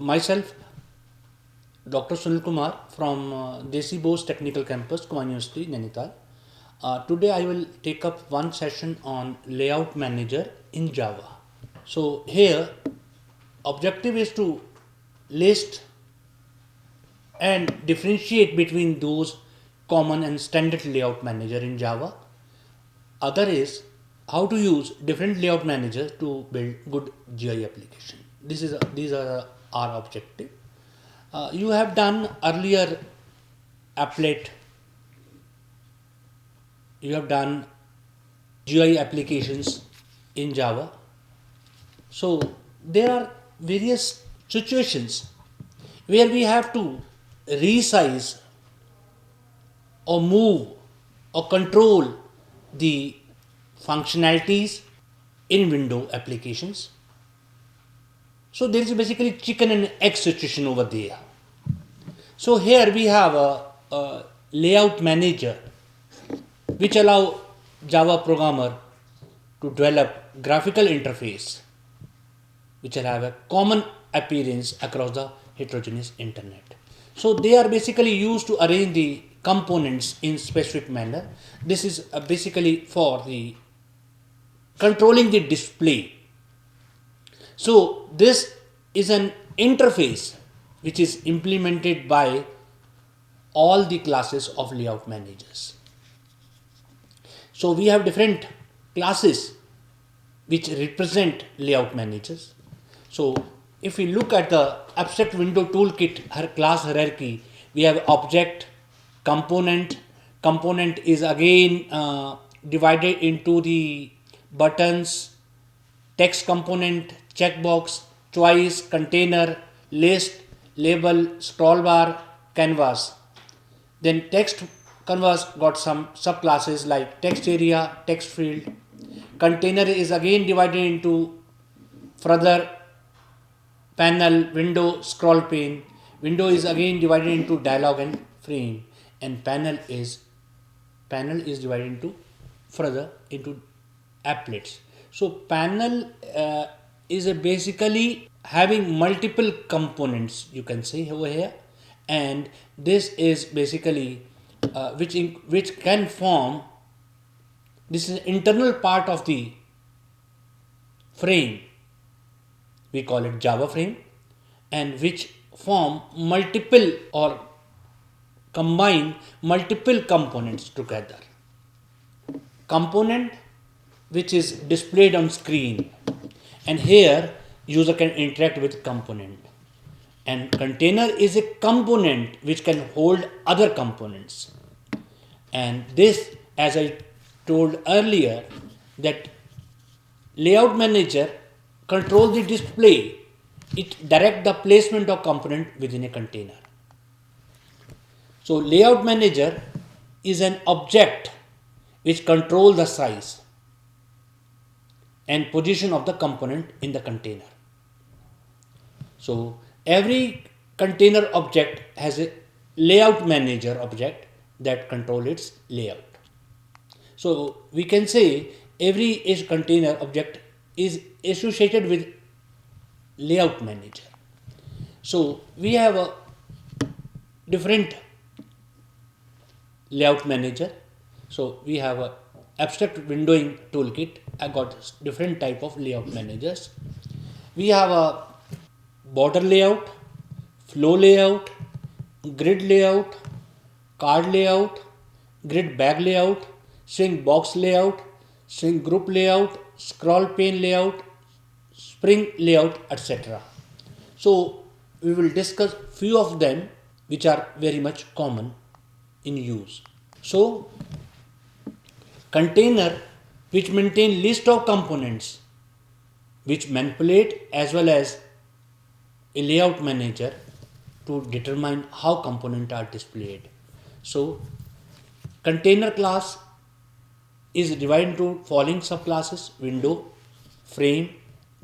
Myself, Dr. Sunil Kumar from Desi Bose Technical Campus, Kumar University, Nainital. Today I will take up one session on layout manager in Java. So here objective is to list and differentiate between those common and standard layout manager in Java. Other is how to use different layout managers to build good GUI application. These are our objective. You have done earlier applet, you have done GUI applications in Java. So there are various situations where we have to resize or move or control the functionalities in window applications. So there is basically chicken and egg situation over there. So here we have a layout manager which allow Java programmer to develop graphical interface which will have a common appearance across the heterogeneous internet. So they are basically used to arrange the components in specific manner. This is basically for the controlling the display. So this is an interface which is implemented by all the classes of layout managers. So we have different classes which represent layout managers. So if we look at the abstract window toolkit class hierarchy, we have object, component. Component is again divided into the buttons, text component, checkbox, choice, container, list, label, scroll bar, canvas. Then text canvas got some subclasses like text area, text field. Container is again divided into further panel, window, scroll pane. Window is again divided into dialog and frame, and panel is divided into further into applets. So panel is basically having multiple components, you can say over here, and this is basically which can form. This is internal part of the frame. We call it Java frame, and which form multiple or combine multiple components together. Component which is displayed on screen, and here user can interact with component, and container is a component which can hold other components. And this, as I told earlier, that layout manager control the display, it direct the placement of component within a container. So layout manager is an object which control the size and position of the component in the container. So every container object has a layout manager object that control its layout. So we can say every container object is associated with layout manager. So we have a different layout manager. So we have a abstract windowing toolkit. I got different type of layout managers. We have a border layout, flow layout, grid layout, card layout, grid bag layout, swing box layout, swing group layout, scroll pane layout, spring layout, etc. So we will discuss few of them which are very much common in use. So container which maintain list of components which manipulate as well as a layout manager to determine how components are displayed. So container class is divided into following subclasses: window, frame,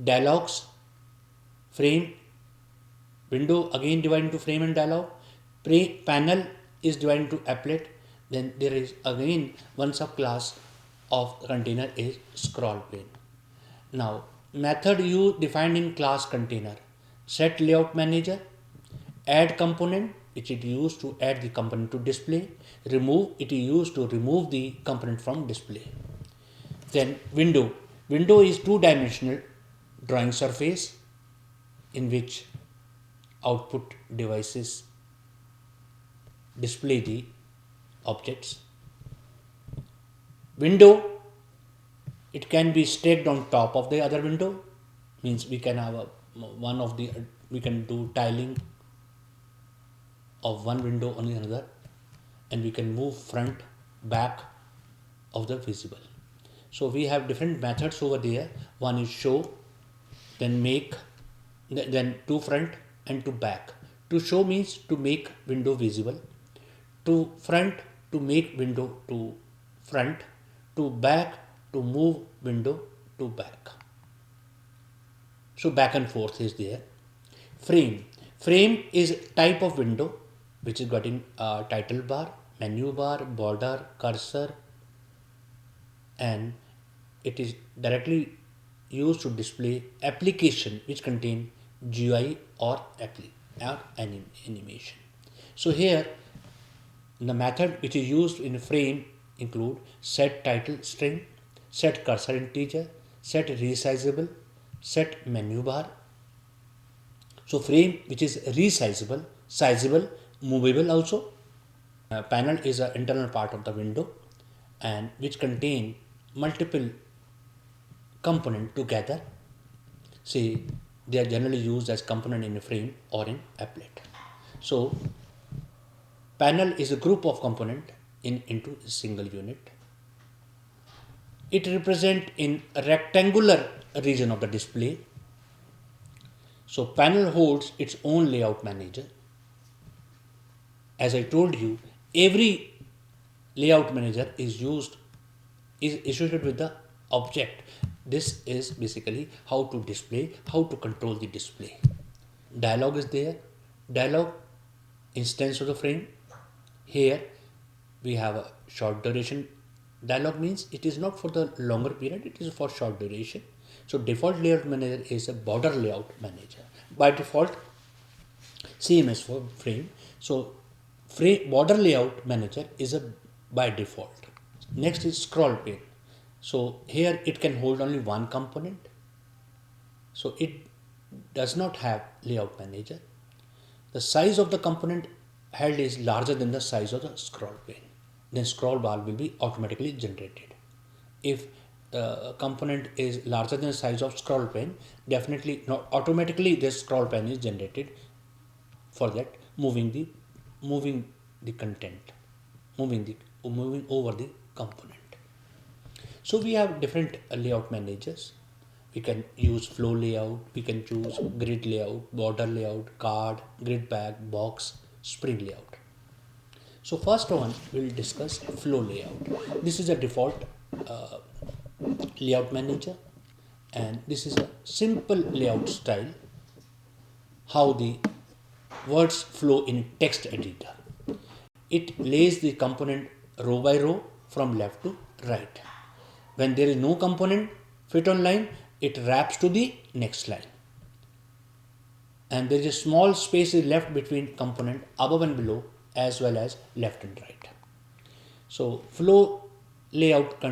dialogues, frame, window again divided into frame and dialog, panel is divided into applet. Then there is again one subclass of container is scroll pane. Now method you defined in class container, set layout manager, add component, which it used to add the component to display, remove, it is used to remove the component from display. Then window. Window is two-dimensional drawing surface in which output devices display the objects. Window, it can be stacked on top of the other window, means we can have we can do tiling of one window on the another, and we can move front, back of the visible. So we have different methods over there. One is show, then make, then to front and to back. To show means to make window visible, to front to make window to front, to back to move window to back. So back and forth is there. Frame. Frame is type of window which is getting title bar, menu bar, border, cursor, and it is directly used to display application which contain GUI or animation. So here the method which is used in frame include set title string, set cursor integer, set resizable, set menu bar. So frame which is resizable, sizable, movable also. Panel is an internal part of the window and which contain multiple component together. Say they are generally used as component in a frame or in applet. So panel is a group of component into a single unit. It represent in a rectangular region of the display. So panel holds its own layout manager. As I told you, every layout manager is associated with the object. This is basically how to display, how to control the display. Dialog is there. Dialog instance of the frame. Here we have a short duration. Dialog means it is not for the longer period, it is for short duration. So default layout manager is a border layout manager. By default, same as for frame. So border layout manager is a by default. Next is scroll pane. So here it can hold only one component. So it does not have layout manager. The size of the component held is larger than the size of the scroll pane. Then scroll bar will be automatically generated. If the component is larger than the size of scroll pane, definitely not automatically this scroll pane is generated for that moving the content, moving over the component. So we have different layout managers. We can use flow layout, we can choose grid layout, border layout, card, grid bag, box, spring layout. So first one we will discuss flow layout. This is a default layout manager and this is a simple layout style how the words flow in text editor. It lays the component row by row from left to right. When there is no component fit on line, it wraps to the next line. And there is a small space is left between component above and below as well as left and right. So flow layout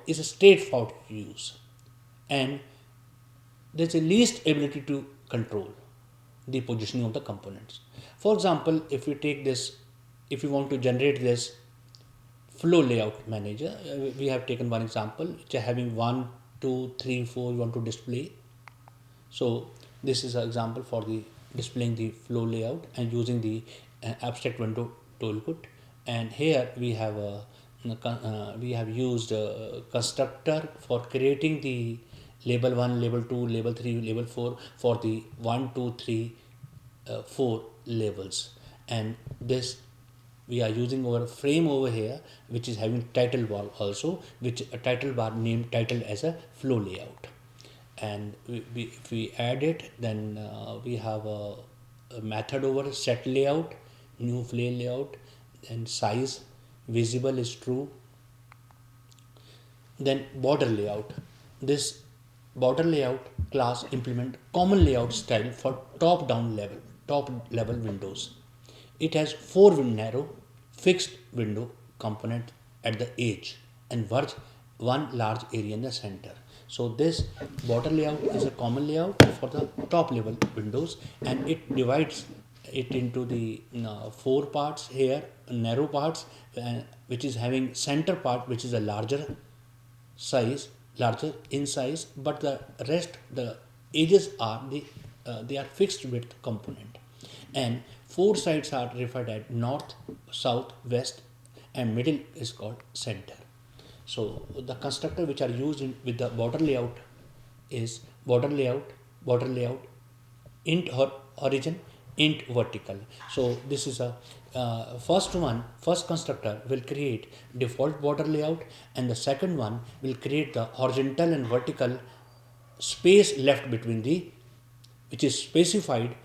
is a straightforward use and there is a least ability to control the positioning of the components. For example, if we take this, if you want to generate this flow layout manager, we have taken one example which are having 1, 2, 3, 4 you want to display. So this is an example for the displaying the flow layout and using the abstract window toolkit. And here we have used a constructor for creating the label 1, label 2, label 3, label 4 for the 1, 2, 3, 4 labels. And this we are using our frame over here which is having title bar also, which a title bar named title as a flow layout. And if we add it, then we have a method over set layout, new flow layout, and size visible is true. Then border layout. This border layout class implement common layout style for top level windows. It has four narrow fixed window component at the edge and verge one large area in the center. So this border layout is a common layout for the top level windows, and it divides it into the four parts here, narrow parts, which is having center part which is a larger in size, but the rest, the edges are they are fixed width component, and four sides are referred as north, south, west, and middle is called center. So the constructor which are used with the border layout is border layout, int origin, int vertical. So this is a first constructor will create default border layout, and the second one will create the horizontal and vertical space left between the, which is specified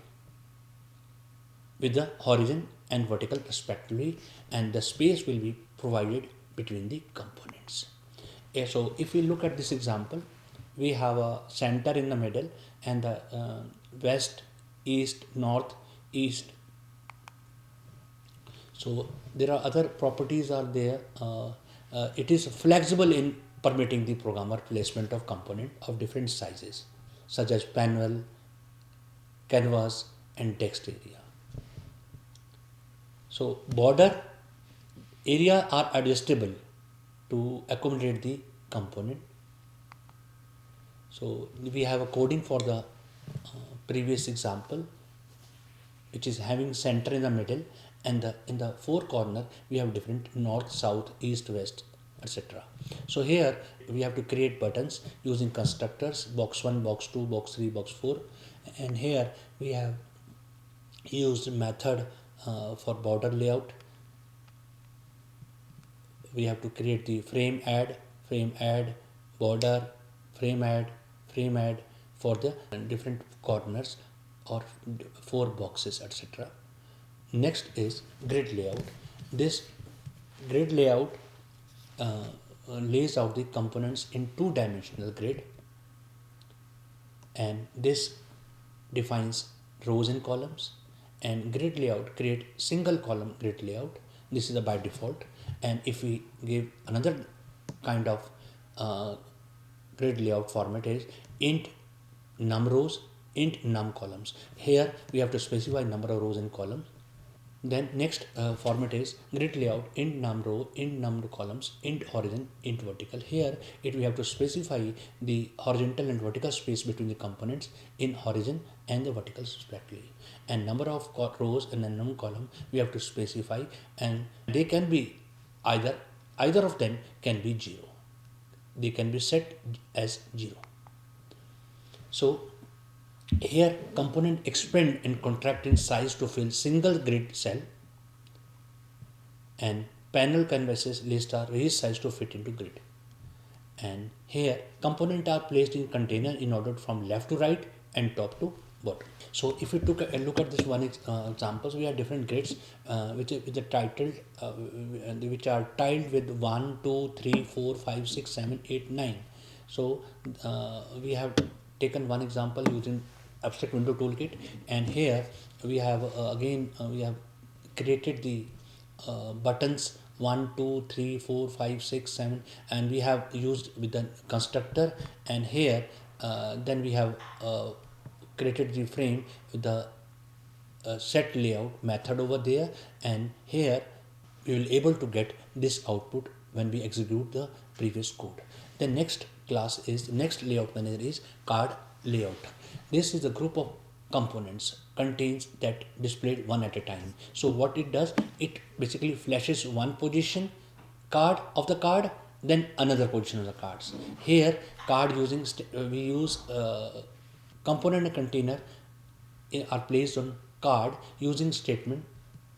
with the horizon and vertical respectively, and the space will be provided between the components. So if we look at this example, we have a center in the middle and the west, east, north, east. So there are other properties are there. It is flexible in permitting the programmer placement of component of different sizes such as panel, canvas, and text area. So border area are adjustable to accommodate the component. So we have a coding for the previous example, which is having center in the middle, and in the four corner we have different north, south, east, west, etc. So here we have to create buttons using constructors box 1, box 2, box 3, box 4, and here we have used method for border layout. We have to create the frame add, border, frame add for the different corners or four boxes, etc. Next is grid layout. This grid layout lays out the components in two-dimensional grid, and this defines rows and columns. And grid layout create single column grid layout. This is a by default, and if we give another kind of grid layout format is int num rows, int num columns. Here we have to specify number of rows and columns. Then next format is grid layout int num row, int num columns, int horizon, int vertical. Here we have to specify the horizontal and vertical space between the components in horizon and the vertical respectively, and number of rows and the num column we have to specify, and they can be either of them can be 0. They can be set as 0. So here component expand and contract in size to fill single grid cell, and panel canvases list are raised size to fit into grid. And here component are placed in container in order from left to right and top to bottom. So if we took a look at this one examples, we have different grids which the titled which are tiled with 1, 2, 3, 4, 5, 6, 7, 8, 9. So we have taken one example using abstract window toolkit, and here we have we have created the buttons 1, 2, 3, 4, 5, 6, 7, and we have used with the constructor, and here then we have created the frame with the set layout method over there, and here we will able to get this output when we execute the previous code. The next layout manager is card layout. This is a group of components contains that displayed one at a time. So what it does, it basically flashes one position card of the card, then another position of the cards. Here card using we use component and container are placed on card using statement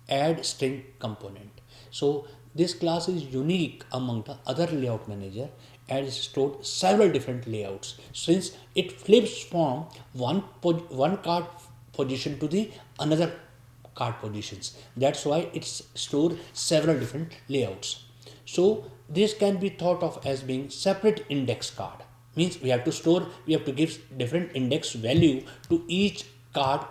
add string component. So this class is unique among the other layout manager and is stored several different layouts, since it flips from one card position to the another card positions. That's why it's stored several different layouts. So this can be thought of as being separate index card. Means we have to store, we have to give different index value to each card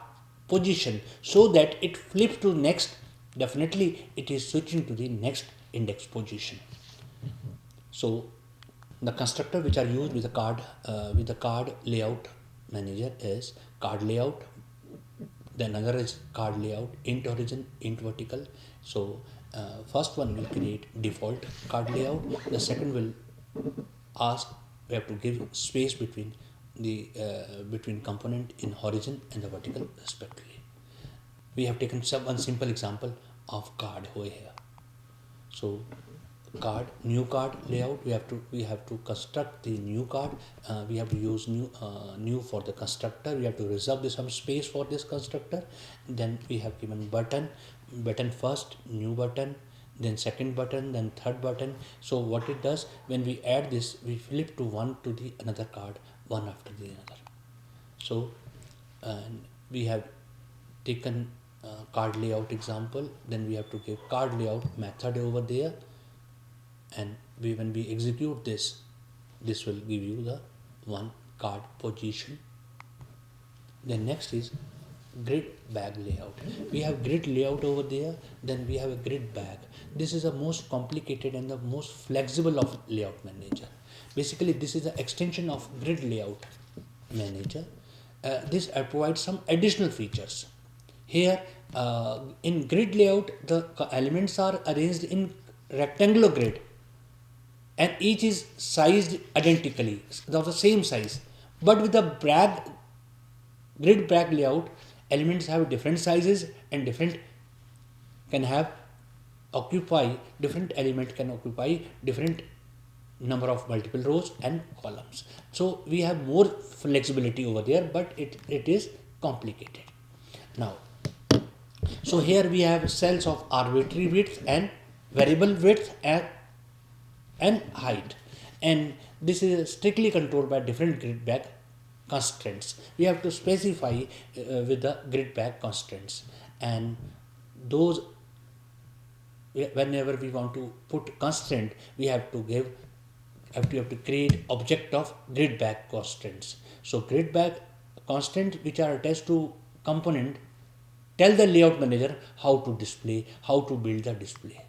position so that it flips to next. Definitely it is switching to the next index position. So the constructor which are used with the card layout manager is card layout. Then another is card layout, int origin, int vertical. So first one will create default card layout. The second will ask, we have to give space between the between component in horizon and the vertical respectively. We have taken one simple example of card over here. So new card layout, we have to construct the new card. We have to use new for the constructor. We have to reserve some space for this constructor. Then we have given button first, new button, then second button, then third button. So what it does, when we add this, we flip to one to the another card, one after the another. So and we have taken card layout example. Then we have to give card layout method over there, and when we execute this will give you the one card position. Then next is grid bag layout. We have grid layout over there, then we have a grid bag. This is the most complicated and the most flexible of layout manager. Basically this is the extension of grid layout manager. This provides some additional features. Here in grid layout, the elements are arranged in rectangular grid and each is sized identically, of the same size. But with the grid bag layout, elements have different sizes and different element can occupy different number of multiple rows and columns. So we have more flexibility over there, but it is complicated. Now, so here we have cells of arbitrary width and variable width and height, and this is strictly controlled by different grid bag constraints. We have to specify with the grid bag constraints, and those, whenever we want to put constraint, we have to create object of grid bag constraints. So grid bag constraints which are attached to component tell the layout manager how to build the display.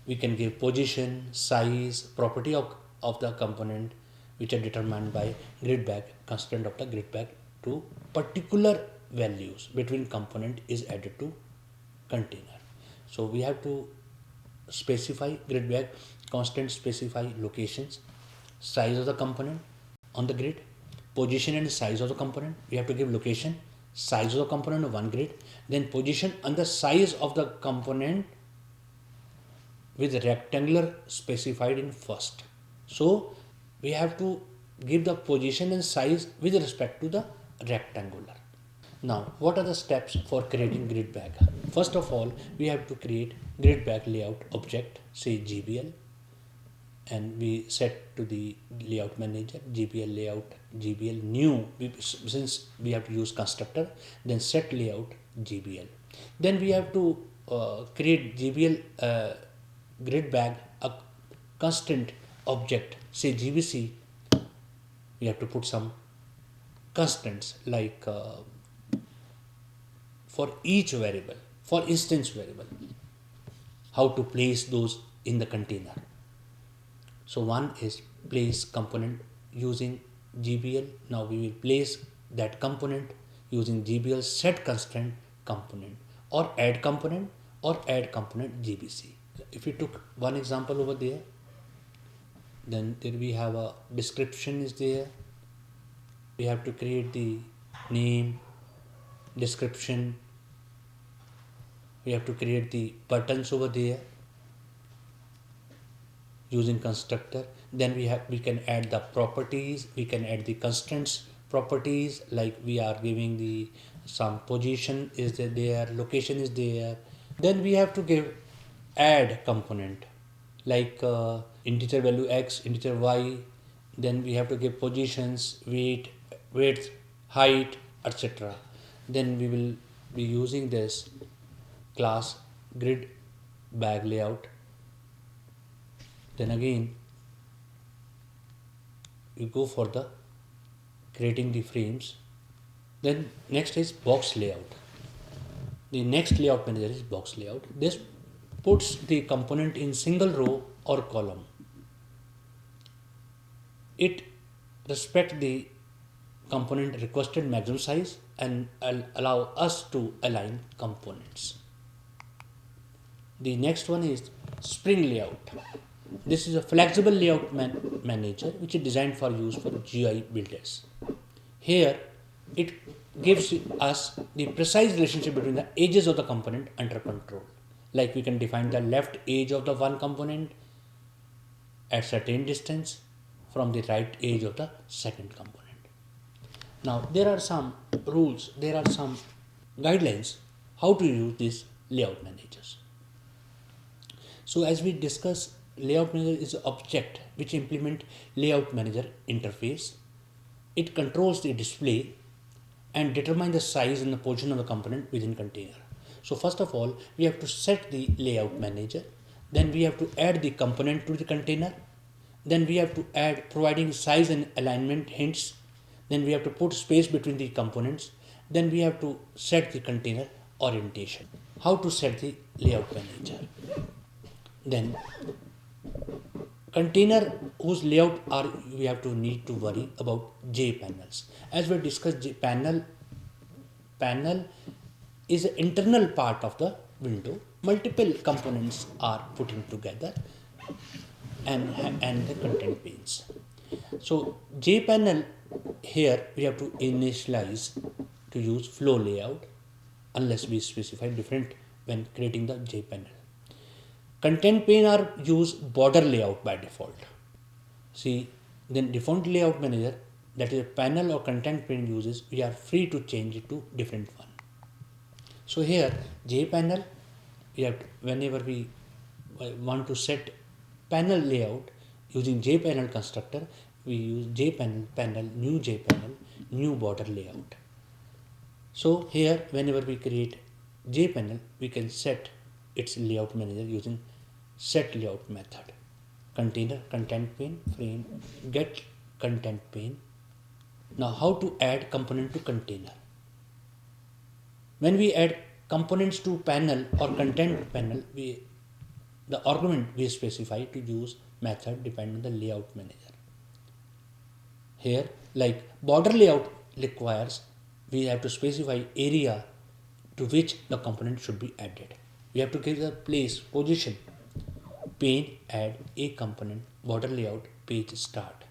We can give position, size, property of the component which are determined by grid bag constraint of the grid bag to particular values between component is added to container. So we have to specify grid bag constraint, specify locations, size of the component on the grid, position and size of the component. We have to give location, size of the component of one grid, then position and the size of the component with rectangular specified in first. So we have to give the position and size with respect to the rectangular. Now, what are the steps for creating grid bag? First of all, we have to create grid bag layout object, say GBL, and we set to the layout manager GBL layout, GBL new, since we have to use constructor, then set layout GBL. Then we have to create GBL grid bag a constant object, say GBC. We have to put some constants like for each variable, for instance variable, how to place those in the container. So one is place component using GBL. Now we will place that component using GBL set constraint component or add component GBC. If we took one example over there, then there we have a description is there. We have to create the name, description. We have to create the buttons over there using constructor. Then we can add the properties, we can add the constraints properties, like we are giving the some position is there, location is there. Then we have to give add component like integer value x, integer y. Then we have to give positions, weight, width, height, etc. Then we will be using this class grid bag layout. Then again we go for the creating the frames. Then next is box layout. The next layout manager is box layout. This puts the component in single row or column. It respects the component requested maximum size and allow us to align components. The next one is spring layout. This is a flexible layout manager which is designed for use for GUI builders. Here it gives us the precise relationship between the edges of the component under control. Like we can define the left edge of the one component at certain distance from the right edge of the second component. Now there are some rules, there are some guidelines how to use these layout managers. So as we discuss, layout manager is an object which implement layout manager interface. It controls the display and determine the size and the position of the component within container. So first of all, we have to set the layout manager. Then we have to add the component to the container. Then we have to add providing size and alignment hints. Then we have to put space between the components. Then we have to set the container orientation. How to set the layout manager? Then container whose layout are we have to need to worry about J panels. As we discussed, J panel is an internal part of the window. Multiple components are putting together and the content panes. So J panel, here we have to initialize to use flow layout unless we specify different when creating the J panel. Content pane are use border layout by default. See, then default layout manager, that is a panel or content pane uses, we are free to change it to different one. So here J panel, we have to, whenever we want to set panel layout using J panel constructor, we use J panel, new J panel, new border layout. So here whenever we create J panel, we can set its layout manager using set layout method. Container, content pane, frame, get content pane. Now how to add component to container? When we add components to panel or content panel, the argument we specify to use method depend on the layout manager. Here, like border layout requires, we have to specify area to which the component should be added. We have to give the place, position, pane, add a component, border layout, page start.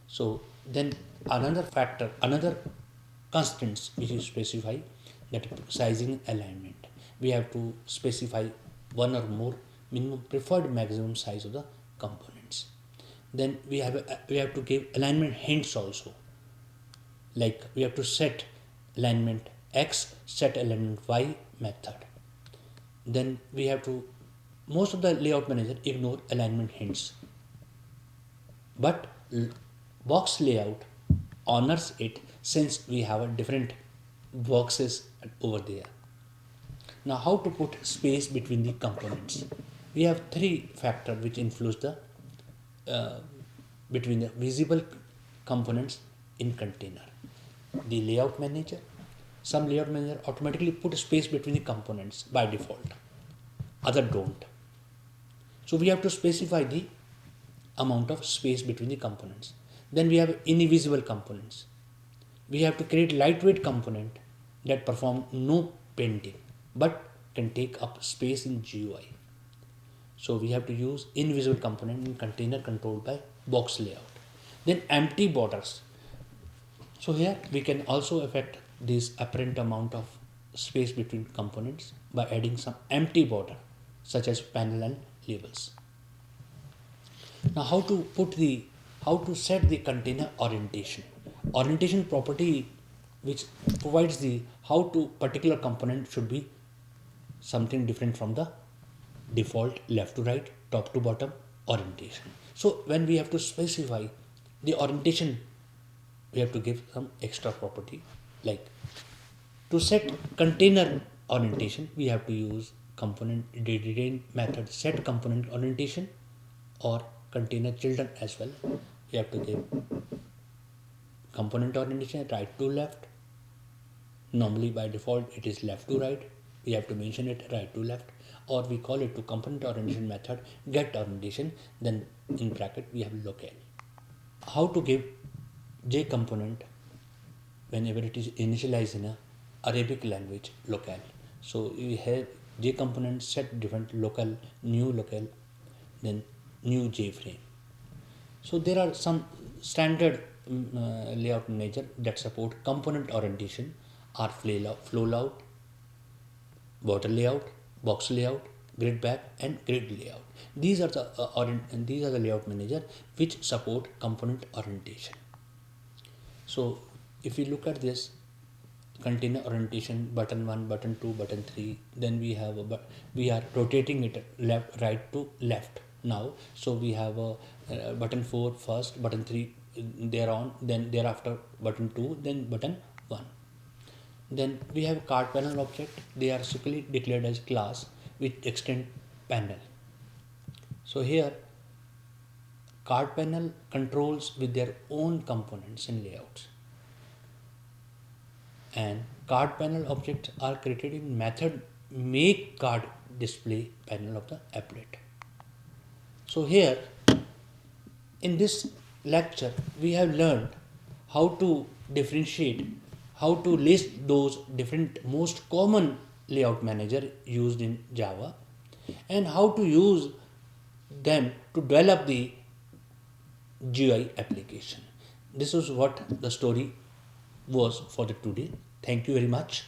So then another factor, another constants which you specify, that sizing alignment. We have to specify one or more minimum preferred maximum size of the components. Then we have to give alignment hints also. Like we have to set alignment X, set alignment Y method. Then we have to, most of the layout manager ignore alignment hints, but box layout honors it since we have a different boxes over there. Now how to put space between the components? We have three factors which influence the between the visible components in container. The layout manager, some layout manager automatically put space between the components by default, other don't. So we have to specify the amount of space between the components. Then we have invisible components. We have to create lightweight component that perform no painting but can take up space in GUI. So we have to use invisible component in container controlled by box layout. Then empty borders. So here we can also affect this apparent amount of space between components by adding some empty border such as panel and labels. Now how to set the container orientation. Orientation property which provides the how to particular component should be something different from the default left to right, top to bottom orientation. So when we have to specify the orientation, we have to give some extra property. Like to set container orientation, we have to use component retain method set component orientation or container children as well. We have to give component orientation, right to left. Normally by default it is left to right. We have to mention it right to left, or we call it to component orientation method get orientation. Then in bracket we have locale. How to give J component whenever it is initialized in a Arabic language locale. So we have J component set different local, new local, then new J frame. So there are some standard layout manager that support component orientation are flow layout, border layout, box layout, grid back, and grid layout. These are the layout manager which support component orientation. So if we look at this container orientation, button 1, button 2, button 3, then we are rotating it right to left now. So we have a button 4 first, button 3 thereon, then thereafter button 2, then button 1. Then we have card panel object. They are simply declared as class with extend panel. So here card panel controls with their own components and layouts, and card panel objects are created in method make card display panel of the applet. So here in this lecture we have learned how to differentiate, how to list those different most common layout manager used in Java, and how to use them to develop the GUI application. This is what the story was for the today. Thank you very much.